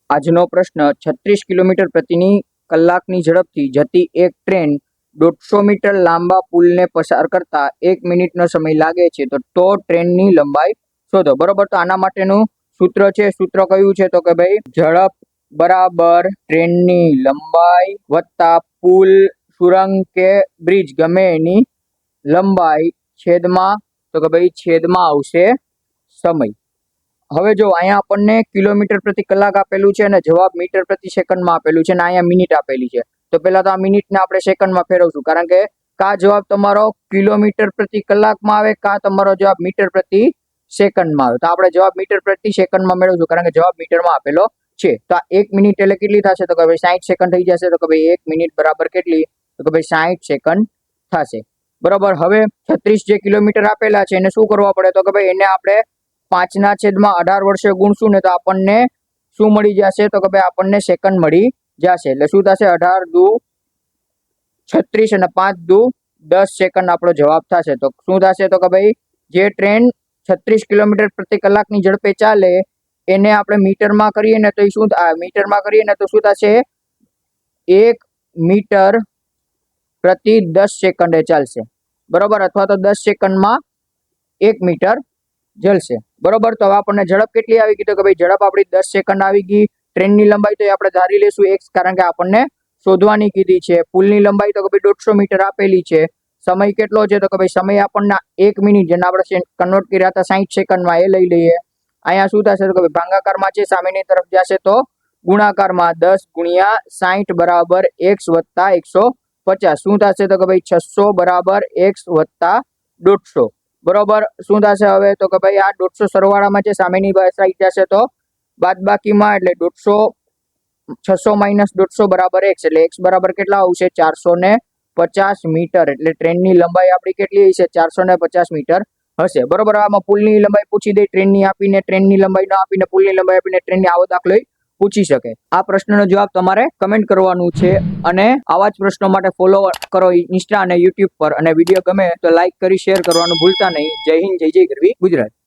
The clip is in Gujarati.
આજનો પ્રશ્ન 36 કિલોમીટર પ્રતિ કલાકની ઝડપથી જતી એક ટ્રેન 150 મીટર લાંબા પુલને પસાર કરતા 1 મિનિટનો સમય લાગે છે તો ટ્રેનની લંબાઈ શોધો. બરોબર, તો આના માટેનું સૂત્ર છે. સૂત્ર કયું છે તો કે ભાઈ ઝડપ બરાબર ટ્રેનની લંબાઈ વત્તા પુલ, સુરંગ કે બ્રિજ ગમે એની લંબાઈ છેદમાં તો કે ભાઈ છેદમાં આવશે સમય. હવે જો અહીંયા આપણને કિલોમીટર પ્રતિ કલાક આપેલું છે અને જવાબ મીટર પ્રતિ સેકન્ડમાં આપેલું છે અને અહીંયા મિનિટ આપેલી છે. તો પહેલા તો આ મિનિટને આપણે સેકન્ડમાં ફેરવશું, કારણ કે કા જવાબ તમારો કિલોમીટર પ્રતિ કલાકમાં આવે કા તમારો જવાબ મીટર પ્રતિ સેકન્ડમાં આવે. તો આપણે જવાબ મીટર પ્રતિ સેકન્ડમાં મેળવશું, કારણ કે જવાબ મીટરમાં આપેલો છે. તો આ 1 મિનિટ એટલે કેટલી થશે તો કે ભાઈ 60 સેકન્ડ થઈ જશે. તો કે ભાઈ 1 મિનિટ બરાબર કેટલી તો કે ભાઈ 60 સેકન્ડ થશે. બરાબર, હવે 36 જે કિલોમીટર આપેલા છે એને શું કરવા પડે તો કે ભાઈ એને આપણે 5/18 વર્ષે ગુણશું ને તો આપણને શું મળી જશે તો કે ભાઈ આપણને સેકન્ડ મળી જશે. એટલે શું થશે 18 દુ 36 અને 5 દુ 10 સેકન્ડ આપણો જવાબ થશે. તો શું થશે તો કે ભાઈ જે ટ્રેન 36 કિલોમીટર પ્રતિ કલાકની ઝડપે ચાલે એને આપણે મીટરમાં કરીએ ને તો શું મીટરમાં કરીએ ને તો શું થશે 1 મીટર પ્રતિ 10 સેકન્ડે ચાલશે. બરોબર, અથવા તો 10 સેકન્ડમાં 1 મીટર જલશે. બરોબર, તો હવે આપણને ઝડપ કેટલી આવી ગઈ તો કે ભાઈ ઝડપ આપણી 10 સેકન્ડ આવી ગઈ. ટ્રેનની લંબાઈ તો આપણે ધારી લેશું x, કારણ કે આપણને શોધવાની કીધી છે. પુલની લંબાઈ તો કે ભાઈ 150 મીટર આપેલી છે. સમય કેટલો છે તો કે ભાઈ સમય આપણને 1 મિનિટ, જેને આપણે કન્વર્ટ કર્યા હતા 60 સેકન્ડમાં, એ લઈ લઈએ. અહીંયા શું થશે તો કે ભાઈ ભાગાકારમાં છે, સામેની તરફ જશે તો ગુણાકારમાં 10 ગુણ્યા 60 બરાબર x વત્તા 150. શું થશે તો કે ભાઈ 600 બરાબર x વત્તા 150. બરોબર, શું થશે હવે તો કે ભાઈ આ 150 સરવાળામાં છે, સામેની સાઈડ જશે તો બાદબાકીમાં, એટલે 150 600 માઇનસ 150 બરાબર x, એટલે x બરાબર કેટલા આવશે 450 મીટર. એટલે ટ્રેનની લંબાઈ આપણી કેટલી હશે 450 મીટર હશે. બરોબર, આમાં પુલની લંબાઈ પૂછી દે, ટ્રેનની આપીને ટ્રેનની લંબાઈ ન આપીને પુલની લંબાઈ આપીને ટ્રેનની, આવો દાખલો પૂછી શકે. આ પ્રશ્નનો જવાબ તમારે કમેન્ટ કરવાનું છે અને આવા જ પ્રશ્નો માટે ફોલો કરો ઇન્સ્ટા અને યુટ્યુબ પર. અને વિડીયો ગમે તો લાઈક કરી શેર કરવાનું ભૂલતા નહીં. જય હિન્દ, જય જય ગરવી ગુજરાત.